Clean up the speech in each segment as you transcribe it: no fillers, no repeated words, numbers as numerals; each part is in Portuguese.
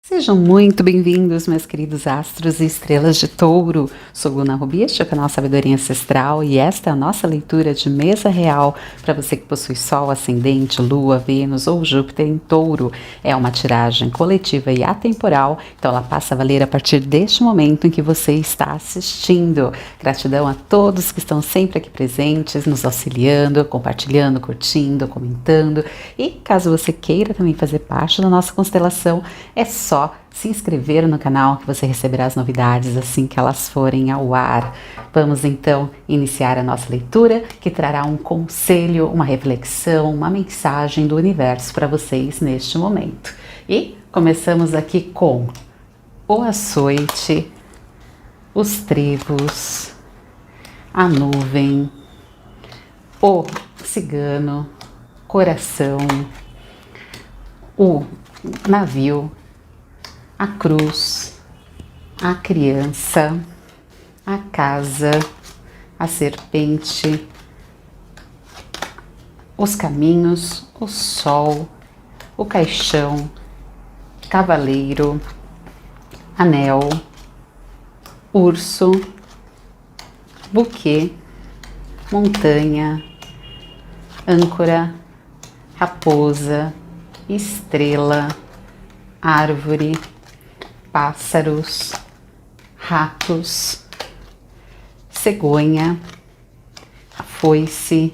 Sejam muito bem-vindos, meus queridos astros e estrelas de Touro. Sou Luna Rubi, este é o canal Sabedoria Ancestral e esta é a nossa leitura de mesa real para você que possui Sol, Ascendente, Lua, Vênus ou Júpiter em Touro. É uma tiragem coletiva e atemporal, então ela passa a valer a partir deste momento em que você está assistindo. Gratidão a todos que estão sempre aqui presentes, nos auxiliando, compartilhando, curtindo, comentando. E caso você queira também fazer parte da nossa constelação, é só se inscrever no canal que você receberá as novidades assim que elas forem ao ar. Vamos então iniciar a nossa leitura, que trará um conselho, uma reflexão, uma mensagem do universo para vocês neste momento. E começamos aqui com o açoite, os trevos, a nuvem, o cigano, coração, o navio, a cruz, a criança, a casa, a serpente, os caminhos, o sol, o caixão, cavaleiro, anel, urso, buquê, montanha, âncora, raposa, estrela, árvore, pássaros, ratos, cegonha, foice,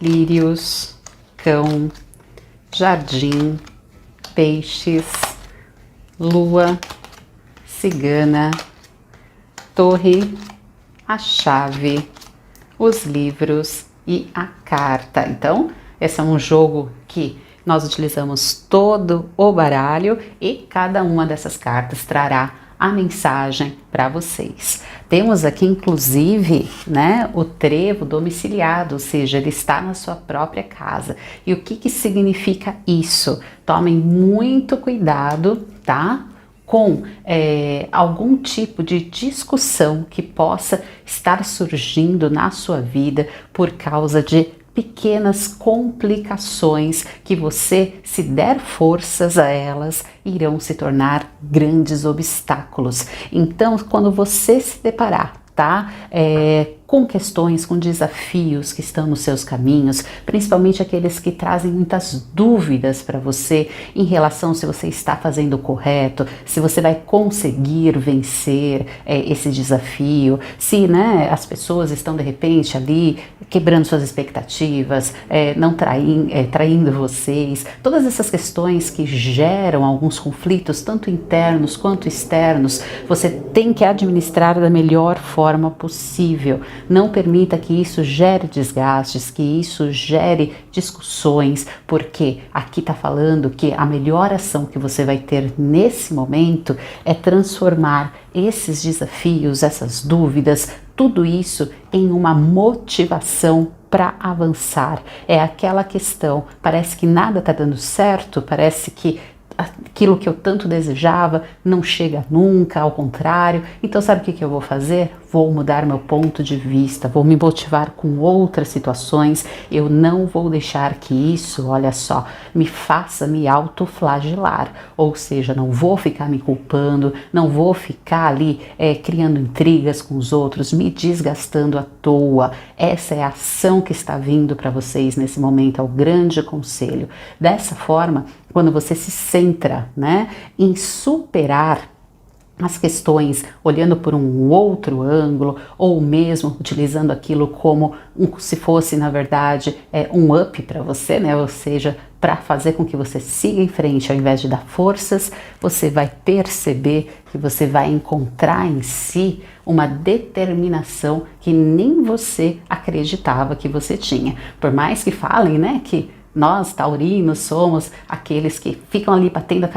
lírios, cão, jardim, peixes, lua, cigana, torre, a chave, os livros e a carta. Então, esse é um jogo que nós utilizamos todo o baralho e cada uma dessas cartas trará a mensagem para vocês. Temos aqui inclusive, o trevo domiciliado, ou seja, ele está na sua própria casa. E o que significa isso? Tomem muito cuidado, tá? Com algum tipo de discussão que possa estar surgindo na sua vida por causa de pequenas complicações que você, se der forças a elas, irão se tornar grandes obstáculos. Então, quando você se deparar, com questões, com desafios que estão nos seus caminhos, principalmente aqueles que trazem muitas dúvidas para você em relação se você está fazendo o correto, se você vai conseguir vencer esse desafio, se as pessoas estão de repente ali quebrando suas expectativas, não traindo vocês, todas essas questões que geram alguns conflitos, tanto internos quanto externos, você tem que administrar da melhor forma possível. Não permita que isso gere desgastes, que isso gere discussões, porque aqui está falando que a melhor ação que você vai ter nesse momento é transformar esses desafios, essas dúvidas, tudo isso em uma motivação para avançar. É aquela questão, parece que nada está dando certo, parece que aquilo que eu tanto desejava não chega nunca, ao contrário. Então sabe o que eu vou fazer? Vou mudar meu ponto de vista, vou me motivar com outras situações, eu não vou deixar que isso, olha só, me faça me autoflagelar, ou seja, não vou ficar me culpando, não vou ficar ali criando intrigas com os outros, me desgastando à toa. Essa é a ação que está vindo para vocês nesse momento, é o grande conselho. Dessa forma, quando você se centra, em superar as questões olhando por um outro ângulo, ou mesmo utilizando aquilo como se fosse, na verdade, um up para você, ou seja, para fazer com que você siga em frente ao invés de dar forças, você vai perceber que você vai encontrar em si uma determinação que nem você acreditava que você tinha. Por mais que falem, que nós, taurinos, somos aqueles que ficam ali batendo a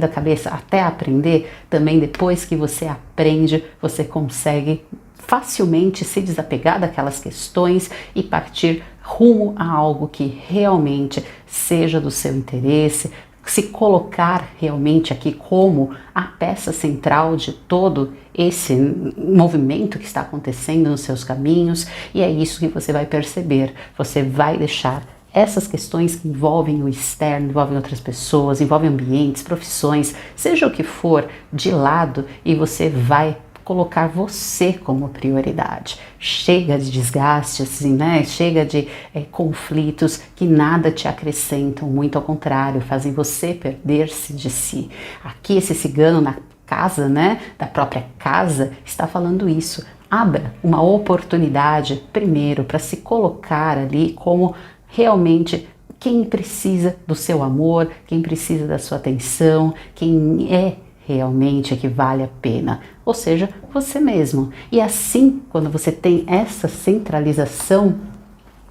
cabeça até aprender. Também depois que você aprende, você consegue facilmente se desapegar daquelas questões e partir rumo a algo que realmente seja do seu interesse, se colocar realmente aqui como a peça central de todo esse movimento que está acontecendo nos seus caminhos, e é isso que você vai perceber. Você vai deixar essas questões que envolvem o externo, envolvem outras pessoas, envolvem ambientes, profissões, seja o que for, de lado, e você vai colocar você como prioridade. Chega de desgaste, assim, né? Chega de conflitos que nada te acrescentam, muito ao contrário, fazem você perder-se de si. Aqui esse cigano na casa, né, da própria casa, está falando isso. Abra uma oportunidade primeiro para se colocar ali como realmente quem precisa do seu amor, quem precisa da sua atenção, quem é realmente que vale a pena, ou seja, você mesmo. E assim, quando você tem essa centralização,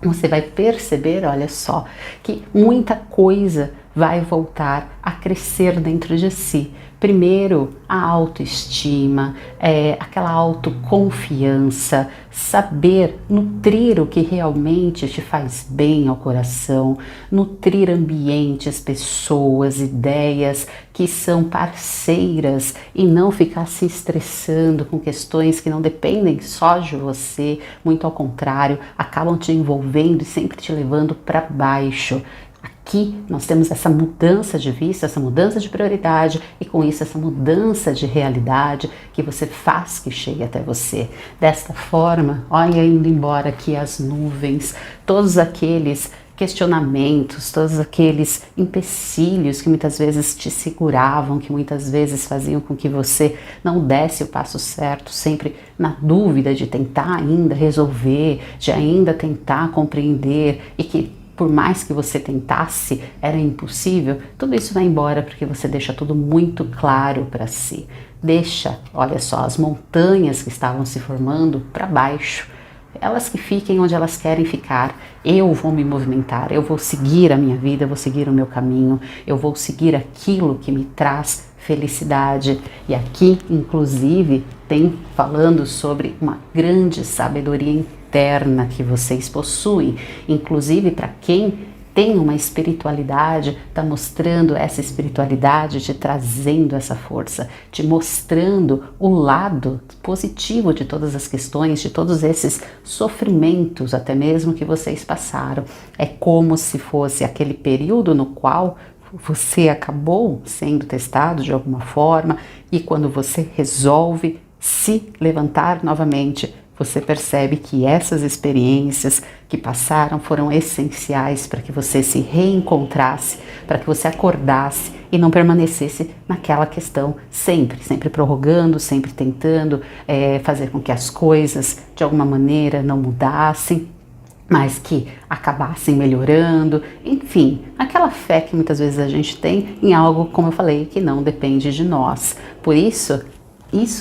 você vai perceber, olha só, que muita coisa vai voltar a crescer dentro de si. Primeiro, a autoestima, aquela autoconfiança, saber nutrir o que realmente te faz bem ao coração, nutrir ambientes, pessoas, ideias que são parceiras e não ficar se estressando com questões que não dependem só de você, muito ao contrário, acabam te envolvendo e sempre te levando para baixo. Aqui nós temos essa mudança de vista, essa mudança de prioridade e com isso essa mudança de realidade que você faz que chegue até você. Desta forma, olha indo embora aqui as nuvens, todos aqueles questionamentos, todos aqueles empecilhos que muitas vezes te seguravam, que muitas vezes faziam com que você não desse o passo certo, sempre na dúvida de tentar ainda resolver, de ainda tentar compreender e que por mais que você tentasse, era impossível, tudo isso vai embora porque você deixa tudo muito claro para si. Deixa, olha só, as montanhas que estavam se formando para baixo, elas que fiquem onde elas querem ficar. Eu vou me movimentar, eu vou seguir a minha vida, eu vou seguir o meu caminho, eu vou seguir aquilo que me traz felicidade. E aqui, inclusive, tem falando sobre uma grande sabedoria interna que vocês possuem, inclusive para quem tem uma espiritualidade, está mostrando essa espiritualidade, te trazendo essa força, te mostrando o lado positivo de todas as questões, de todos esses sofrimentos, até mesmo que vocês passaram. É como se fosse aquele período no qual você acabou sendo testado de alguma forma e quando você resolve se levantar novamente, você percebe que essas experiências que passaram foram essenciais para que você se reencontrasse, para que você acordasse e não permanecesse naquela questão sempre prorrogando, sempre tentando fazer com que as coisas de alguma maneira não mudassem, mas que acabassem melhorando, enfim, aquela fé que muitas vezes a gente tem em algo, como eu falei, que não depende de nós. Por isso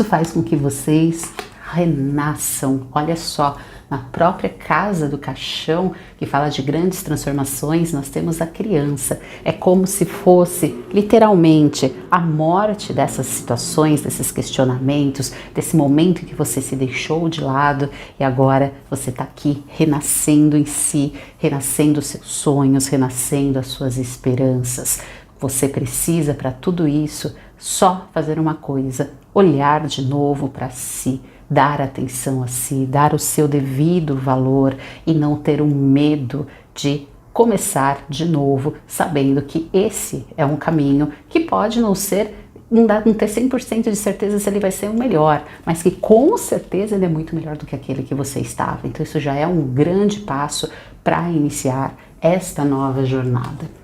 faz com que vocês renasçam. Olha só, na própria casa do caixão, que fala de grandes transformações, nós temos a criança. É como se fosse literalmente a morte dessas situações, desses questionamentos, desse momento que você se deixou de lado e agora você está aqui renascendo em si, renascendo os seus sonhos, renascendo as suas esperanças. Você precisa para tudo isso só fazer uma coisa, olhar de novo para si, dar atenção a si, dar o seu devido valor e não ter um medo de começar de novo, sabendo que esse é um caminho que pode não ter 100% de certeza se ele vai ser o melhor, mas que com certeza ele é muito melhor do que aquele que você estava. Então isso já é um grande passo para iniciar esta nova jornada.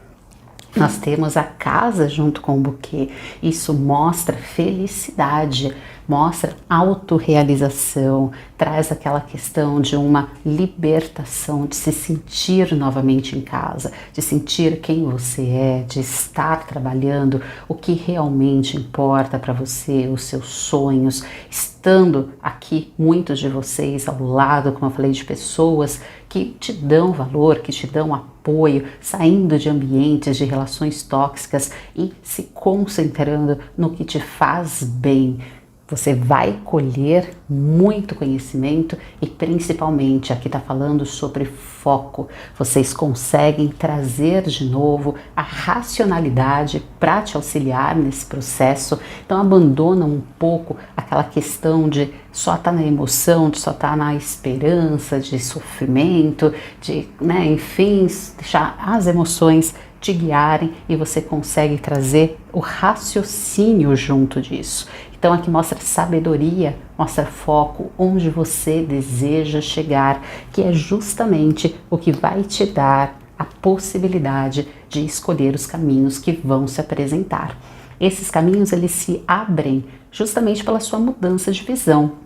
Nós temos a casa junto com o buquê. Isso mostra felicidade, mostra autorrealização, traz aquela questão de uma libertação, de se sentir novamente em casa, de sentir quem você é, de estar trabalhando o que realmente importa para você, os seus sonhos, estando aqui muitos de vocês ao lado, como eu falei, de pessoas que te dão valor, que te dão apoio, saindo de ambientes, de relações tóxicas e se concentrando no que te faz bem. Você vai colher muito conhecimento e principalmente, aqui está falando sobre foco. Vocês conseguem trazer de novo a racionalidade para te auxiliar nesse processo. Então abandona um pouco aquela questão de só estar na emoção, de só estar na esperança, de sofrimento, de, enfim, deixar as emoções te guiarem e você consegue trazer o raciocínio junto disso. Então aqui mostra sabedoria, mostra foco, onde você deseja chegar, que é justamente o que vai te dar a possibilidade de escolher os caminhos que vão se apresentar. Esses caminhos eles se abrem justamente pela sua mudança de visão.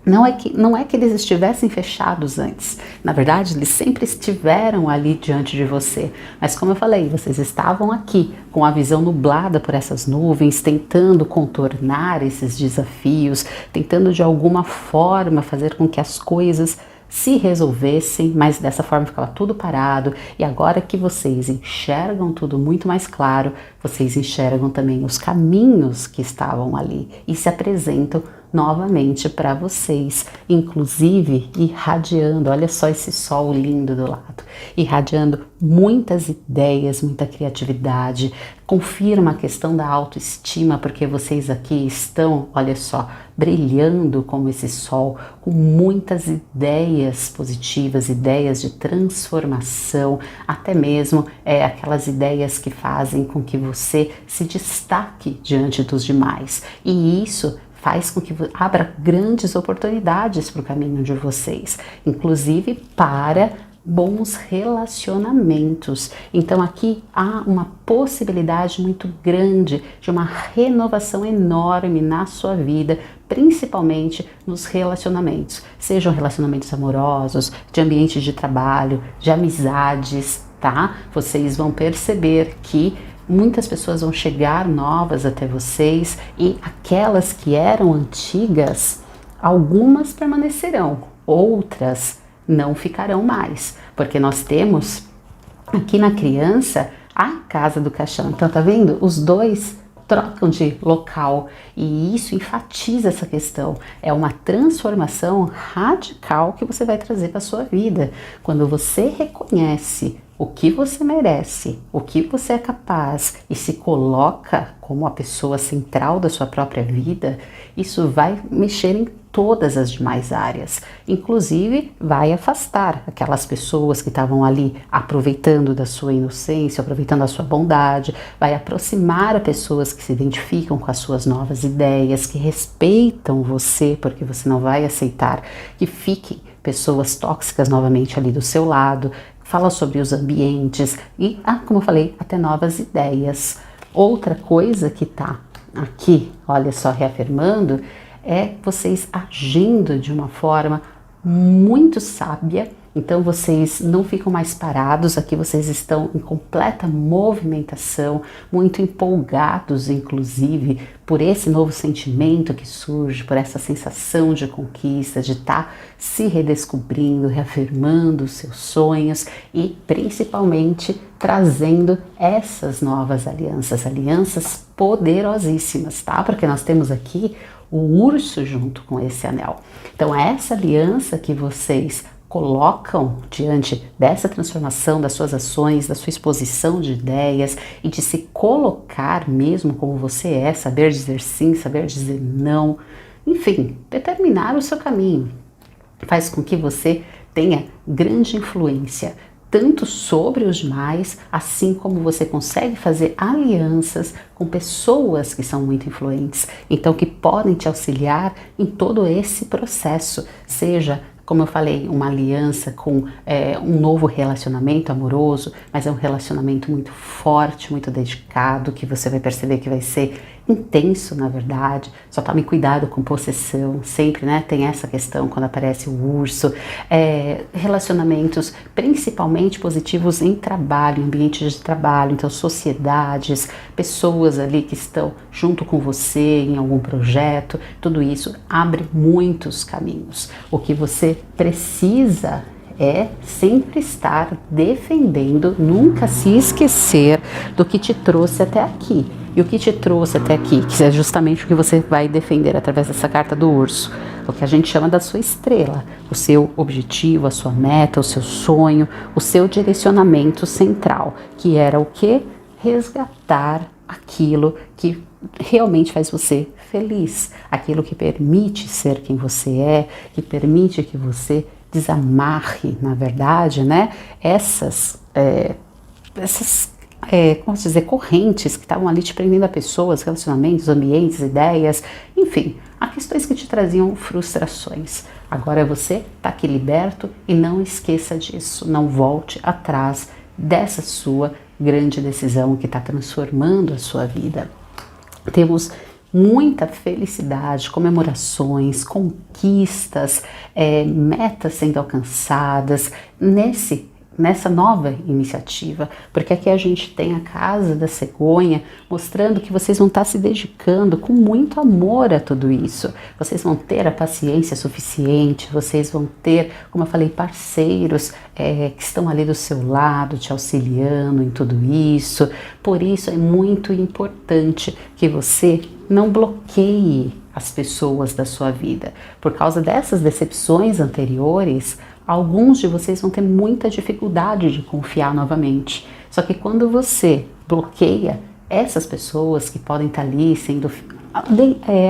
Não é que eles estivessem fechados antes, na verdade eles sempre estiveram ali diante de você, mas como eu falei, vocês estavam aqui com a visão nublada por essas nuvens, tentando contornar esses desafios, tentando de alguma forma fazer com que as coisas se resolvessem, mas dessa forma ficava tudo parado, e agora que vocês enxergam tudo muito mais claro, vocês enxergam também os caminhos que estavam ali e se apresentam novamente para vocês, inclusive irradiando, olha só esse sol lindo do lado, irradiando muitas ideias, muita criatividade. Confirma a questão da autoestima, porque vocês aqui estão, olha só, brilhando como esse sol, com muitas ideias positivas, ideias de transformação, até mesmo aquelas ideias que fazem com que você se destaque diante dos demais. E isso faz com que abra grandes oportunidades para o caminho de vocês, inclusive para bons relacionamentos. Então aqui há uma possibilidade muito grande de uma renovação enorme na sua vida, principalmente nos relacionamentos, sejam relacionamentos amorosos, de ambiente de trabalho, de amizades, tá? Vocês vão perceber que muitas pessoas vão chegar novas até vocês e aquelas que eram antigas, algumas permanecerão, outras não ficarão mais, porque nós temos aqui na criança a casa do caixão. Então tá vendo? Os dois trocam de local e isso enfatiza essa questão. É uma transformação radical que você vai trazer para sua vida. Quando você reconhece o que você merece, o que você é capaz e se coloca como a pessoa central da sua própria vida, isso vai mexer em todas as demais áreas, inclusive vai afastar aquelas pessoas que estavam ali aproveitando da sua inocência, aproveitando da sua bondade, vai aproximar pessoas que se identificam com as suas novas ideias, que respeitam você, porque você não vai aceitar que fiquem pessoas tóxicas novamente ali do seu lado. Fala sobre os ambientes e, como eu falei, até novas ideias. Outra coisa que tá aqui, olha só, reafirmando, é vocês agindo de uma forma muito sábia. Então vocês não ficam mais parados, aqui vocês estão em completa movimentação, muito empolgados inclusive por esse novo sentimento que surge, por essa sensação de conquista, de estar se redescobrindo, reafirmando os seus sonhos e principalmente trazendo essas novas alianças, alianças poderosíssimas, tá? Porque nós temos aqui o urso junto com esse anel. Então essa aliança que vocês colocam diante dessa transformação das suas ações, da sua exposição de ideias e de se colocar mesmo como você é, saber dizer sim, saber dizer não, enfim, determinar o seu caminho, faz com que você tenha grande influência tanto sobre os demais, assim como você consegue fazer alianças com pessoas que são muito influentes, então que podem te auxiliar em todo esse processo, seja, como eu falei, uma aliança com um novo relacionamento amoroso, mas é um relacionamento muito forte, muito dedicado, que você vai perceber que vai ser intenso, na verdade. Só tome cuidado com possessão, sempre, né? Tem essa questão quando aparece o urso. Relacionamentos principalmente positivos em trabalho, em ambientes de trabalho, então sociedades, pessoas ali que estão junto com você em algum projeto, tudo isso abre muitos caminhos. O que você precisa é sempre estar defendendo, nunca se esquecer do que te trouxe até aqui. E o que te trouxe até aqui, que é justamente o que você vai defender através dessa carta do urso, o que a gente chama da sua estrela, o seu objetivo, a sua meta, o seu sonho, o seu direcionamento central, que era o quê? Resgatar aquilo que realmente faz você feliz, aquilo que permite ser quem você é, que permite que você desamarre, na verdade, né, como dizer, correntes que estavam ali te prendendo a pessoas, relacionamentos, ambientes, ideias, enfim, há questões que te traziam frustrações. Agora você está aqui liberto e não esqueça disso, não volte atrás dessa sua grande decisão que está transformando a sua vida. Temos muita felicidade, comemorações, conquistas, metas sendo alcançadas nessa nova iniciativa, porque aqui a gente tem a Casa da Cegonha mostrando que vocês vão estar se dedicando com muito amor a tudo isso. Vocês vão ter a paciência suficiente, vocês vão ter, como eu falei, parceiros que estão ali do seu lado, te auxiliando em tudo isso. Por isso é muito importante que você não bloqueie as pessoas da sua vida. Por causa dessas decepções anteriores, alguns de vocês vão ter muita dificuldade de confiar novamente. Só que quando você bloqueia essas pessoas que podem estar ali sendo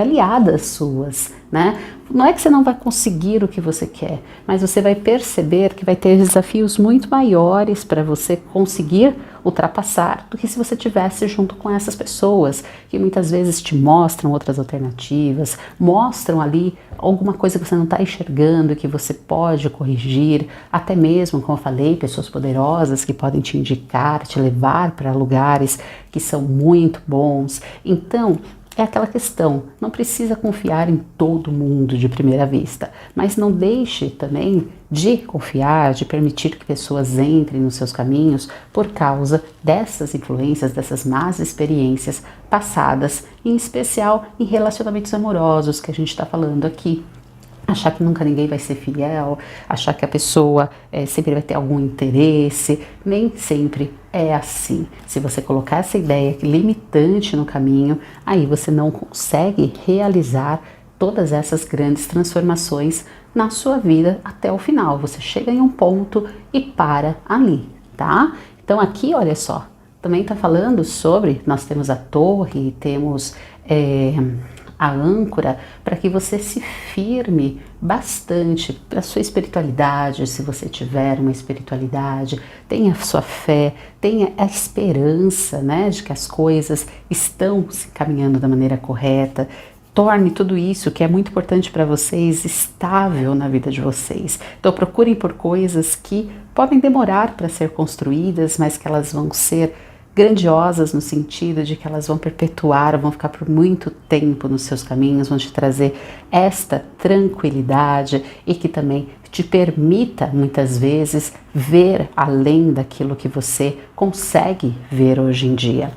aliadas suas, né? Não é que você não vai conseguir o que você quer, mas você vai perceber que vai ter desafios muito maiores para você conseguir ultrapassar do que se você estivesse junto com essas pessoas que muitas vezes te mostram outras alternativas, mostram ali alguma coisa que você não está enxergando e que você pode corrigir, até mesmo, como eu falei, pessoas poderosas que podem te indicar, te levar para lugares que são muito bons. Então, é aquela questão, não precisa confiar em todo mundo de primeira vista, mas não deixe também de confiar, de permitir que pessoas entrem nos seus caminhos por causa dessas influências, dessas más experiências passadas, em especial em relacionamentos amorosos que a gente está falando aqui. Achar que nunca ninguém vai ser fiel, achar que a pessoa sempre vai ter algum interesse, nem sempre é assim. Se você colocar essa ideia limitante no caminho, aí você não consegue realizar todas essas grandes transformações na sua vida até o final. Você chega em um ponto e para ali, tá? Então aqui, olha só, também tá falando sobre, nós temos a torre, temos a âncora, para que você se firme bastante para a sua espiritualidade, se você tiver uma espiritualidade, tenha a sua fé, tenha a esperança, né, de que as coisas estão se caminhando da maneira correta. Torne tudo isso que é muito importante para vocês estável na vida de vocês. Então procurem por coisas que podem demorar para ser construídas, mas que elas vão ser grandiosas no sentido de que elas vão perpetuar, vão ficar por muito tempo nos seus caminhos, vão te trazer esta tranquilidade e que também te permita muitas vezes ver além daquilo que você consegue ver hoje em dia.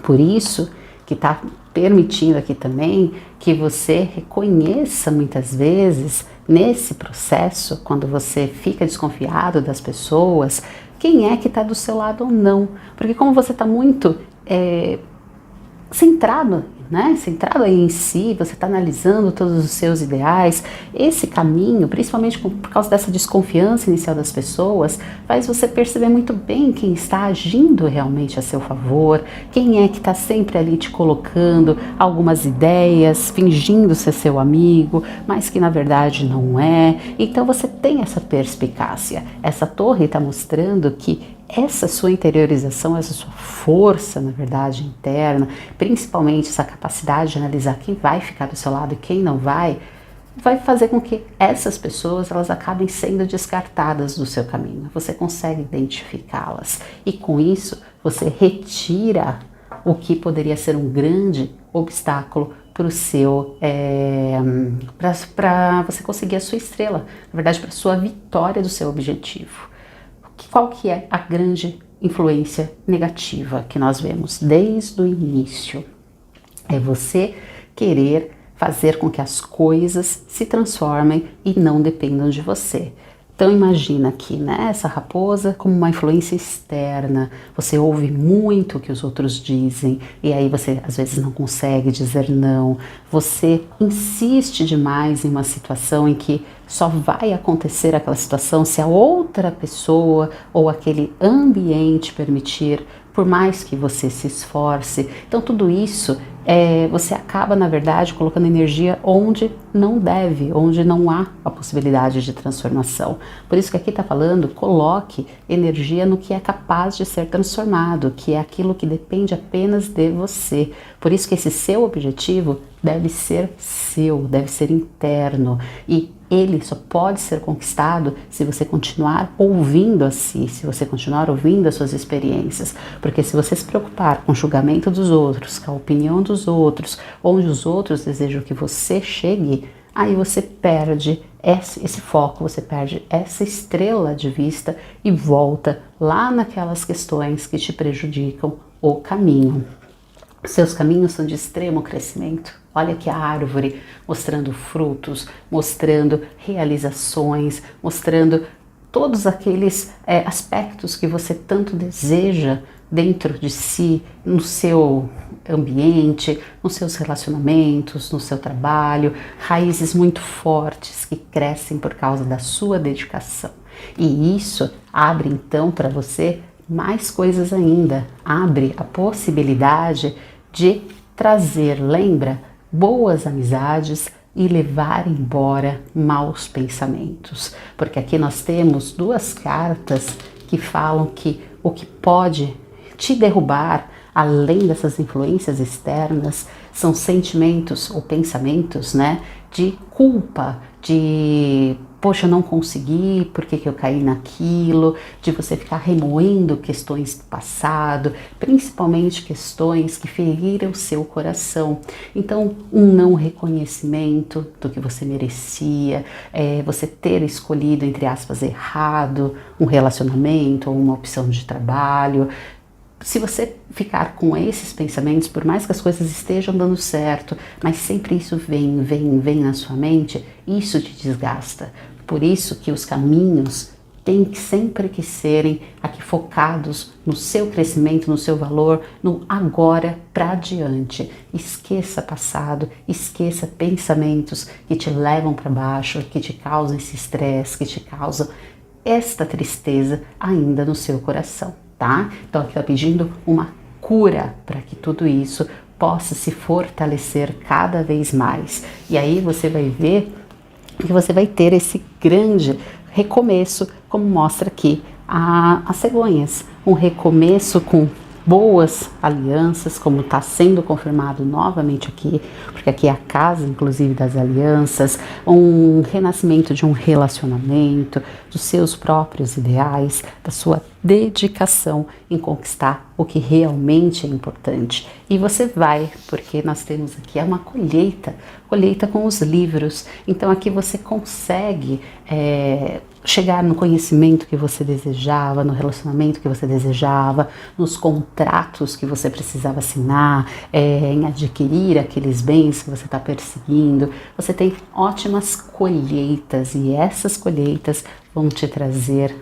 Por isso que está permitindo aqui também que você reconheça muitas vezes nesse processo, quando você fica desconfiado das pessoas, quem é que está do seu lado ou não. Porque como você está muito centrado, né? Centrado aí em si, você está analisando todos os seus ideais, esse caminho, principalmente por causa dessa desconfiança inicial das pessoas, faz você perceber muito bem quem está agindo realmente a seu favor, quem é que está sempre ali te colocando algumas ideias, fingindo ser seu amigo, mas que na verdade não é. Então você tem essa perspicácia. Essa torre está mostrando que essa sua interiorização, essa sua força, na verdade, interna, principalmente essa capacidade de analisar quem vai ficar do seu lado e quem não vai fazer com que essas pessoas elas acabem sendo descartadas do seu caminho. Você consegue identificá-las e com isso você retira o que poderia ser um grande obstáculo para o seu, para você conseguir a sua estrela, na verdade, para a sua vitória do seu objetivo. Qual que é a grande influência negativa que nós vemos desde o início? É você querer fazer com que as coisas se transformem e não dependam de você. Então imagina aqui, né, essa raposa como uma influência externa. Você ouve muito o que os outros dizem e aí você às vezes não consegue dizer não. Você insiste demais em uma situação em que só vai acontecer aquela situação se a outra pessoa ou aquele ambiente permitir, por mais que você se esforce. Então tudo isso você acaba, na verdade, colocando energia onde não deve, onde não há a possibilidade de transformação. Por isso que aqui está falando, coloque energia no que é capaz de ser transformado, que é aquilo que depende apenas de você. Por isso que esse seu objetivo deve ser seu, deve ser interno, e ele só pode ser conquistado se você continuar ouvindo a si, se você continuar ouvindo as suas experiências. Porque se você se preocupar com o julgamento dos outros, com a opinião dos outros, onde os outros desejam que você chegue, aí você perde esse foco, você perde essa estrela de vista e volta lá naquelas questões que te prejudicam o caminho. Seus caminhos são de extremo crescimento. Olha aqui a árvore mostrando frutos, mostrando realizações, mostrando todos aqueles aspectos que você tanto deseja dentro de si, no seu ambiente, nos seus relacionamentos, no seu trabalho, raízes muito fortes que crescem por causa da sua dedicação. E isso abre então para você mais coisas ainda, abre a possibilidade de trazer, lembra, boas amizades e levar embora maus pensamentos. Porque aqui nós temos duas cartas que falam que o que pode te derrubar, além dessas influências externas, são sentimentos ou pensamentos, né, de culpa, de poxa, eu não consegui, por que eu caí naquilo, de você ficar remoendo questões do passado, principalmente questões que feriram o seu coração. Então, um não reconhecimento do que você merecia, você ter escolhido, entre aspas, errado, um relacionamento ou uma opção de trabalho. Se você ficar com esses pensamentos, por mais que as coisas estejam dando certo, mas sempre isso vem na sua mente, isso te desgasta. Por isso que os caminhos têm que sempre que serem aqui focados no seu crescimento, no seu valor, no agora para adiante. Esqueça passado, esqueça pensamentos que te levam para baixo, que te causam esse estresse, que te causam esta tristeza ainda no seu coração. Tá? Então aqui eu pedindo uma cura para que tudo isso possa se fortalecer cada vez mais. E aí você vai ver que você vai ter esse grande recomeço, como mostra aqui as cegonhas. Um recomeço com boas alianças, como está sendo confirmado novamente aqui, porque aqui é a casa, inclusive, das alianças, um renascimento de um relacionamento, dos seus próprios ideais, da sua dedicação em conquistar o que realmente é importante. E você vai, porque nós temos aqui uma colheita com os livros. Então aqui você consegue chegar no conhecimento que você desejava, no relacionamento que você desejava, nos contratos que você precisava assinar, em adquirir aqueles bens que você está perseguindo. Você tem ótimas colheitas e essas colheitas vão te trazer,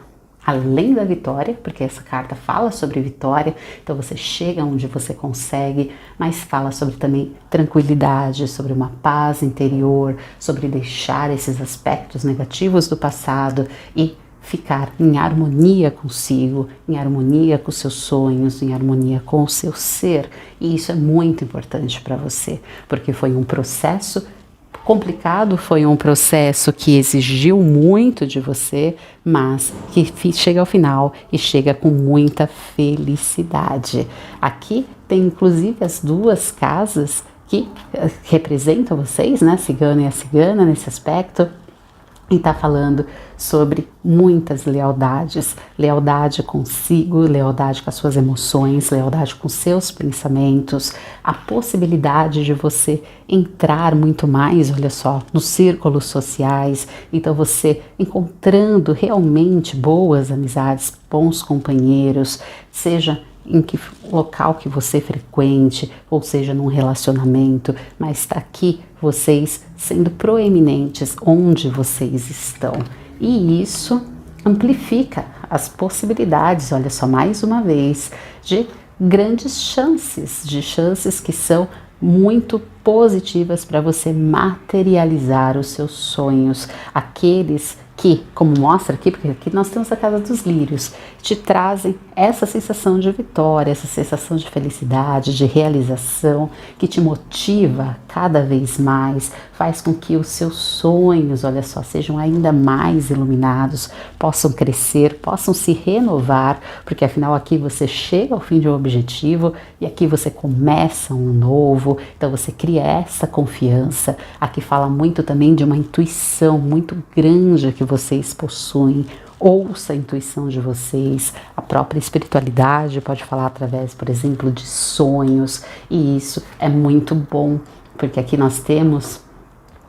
além da vitória, porque essa carta fala sobre vitória, então você chega onde você consegue, mas fala sobre também tranquilidade, sobre uma paz interior, sobre deixar esses aspectos negativos do passado e ficar em harmonia consigo, em harmonia com os seus sonhos, em harmonia com o seu ser. E isso é muito importante para você, porque foi um processo complicado, foi um processo que exigiu muito de você, mas que chega ao final e chega com muita felicidade. Aqui tem inclusive as duas casas que representam vocês, né, cigano e a cigana nesse aspecto. E está falando sobre muitas lealdades, lealdade consigo, lealdade com as suas emoções, lealdade com seus pensamentos, a possibilidade de você entrar muito mais, olha só, nos círculos sociais, então você encontrando realmente boas amizades, bons companheiros, seja em que local que você frequente, ou seja, num relacionamento, mas está aqui vocês sendo proeminentes onde vocês estão. E isso amplifica as possibilidades, olha só, mais uma vez, de grandes chances, de chances que são muito positivas para você materializar os seus sonhos, aqueles que, como mostra aqui, porque aqui nós temos a Casa dos Lírios, te trazem essa sensação de vitória, essa sensação de felicidade, de realização, que te motiva cada vez mais, faz com que os seus sonhos, olha só, sejam ainda mais iluminados, possam crescer, possam se renovar, porque afinal aqui você chega ao fim de um objetivo e aqui você começa um novo, então você cria essa confiança. Aqui fala muito também de uma intuição muito grande que vocês possuem. Ouça a intuição de vocês, a própria espiritualidade pode falar através, por exemplo, de sonhos, e isso é muito bom, porque aqui nós temos,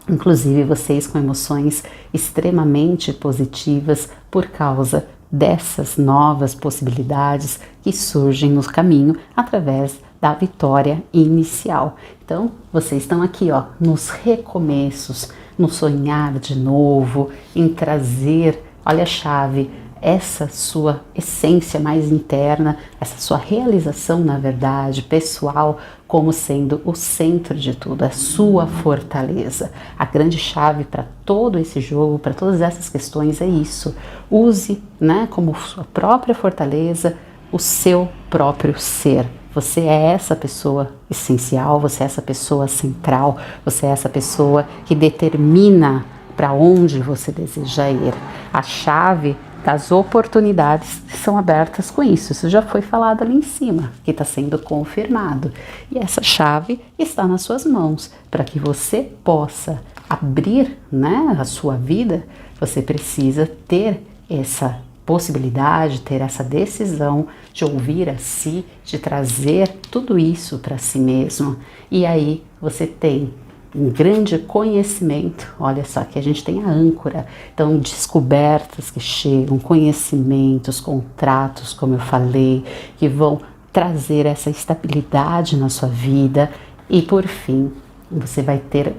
inclusive, vocês com emoções extremamente positivas por causa dessas novas possibilidades que surgem no caminho através da vitória inicial. Então, vocês estão aqui, ó, nos recomeços, no sonhar de novo, em trazer, olha a chave, essa sua essência mais interna, essa sua realização, na verdade, pessoal, como sendo o centro de tudo, a sua fortaleza. A grande chave para todo esse jogo, para todas essas questões é isso. Use, né, como sua própria fortaleza, o seu próprio ser. Você é essa pessoa essencial, você é essa pessoa central, você é essa pessoa que determina para onde você deseja ir. A chave das oportunidades são abertas com isso. Isso já foi falado ali em cima, que está sendo confirmado. E essa chave está nas suas mãos. Para que você possa abrir, né, a sua vida, você precisa ter essa possibilidade, ter essa decisão de ouvir a si, de trazer tudo isso para si mesmo. E aí você tem um grande conhecimento, olha só que a gente tem a âncora, então descobertas que chegam, conhecimentos, contratos, como eu falei, que vão trazer essa estabilidade na sua vida. E por fim, você vai ter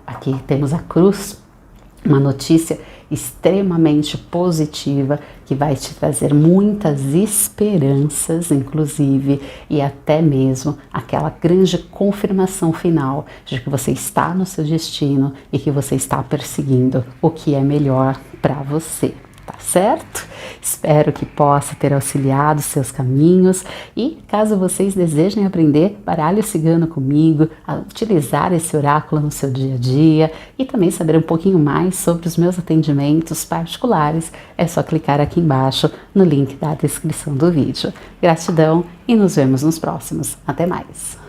aqui temos a cruz, uma notícia extremamente positiva que vai te trazer muitas esperanças, inclusive, e até mesmo aquela grande confirmação final de que você está no seu destino e que você está perseguindo o que é melhor para você. Tá certo? Espero que possa ter auxiliado seus caminhos, e caso vocês desejem aprender baralho cigano comigo, a utilizar esse oráculo no seu dia a dia e também saber um pouquinho mais sobre os meus atendimentos particulares, é só clicar aqui embaixo no link da descrição do vídeo. Gratidão e nos vemos nos próximos. Até mais!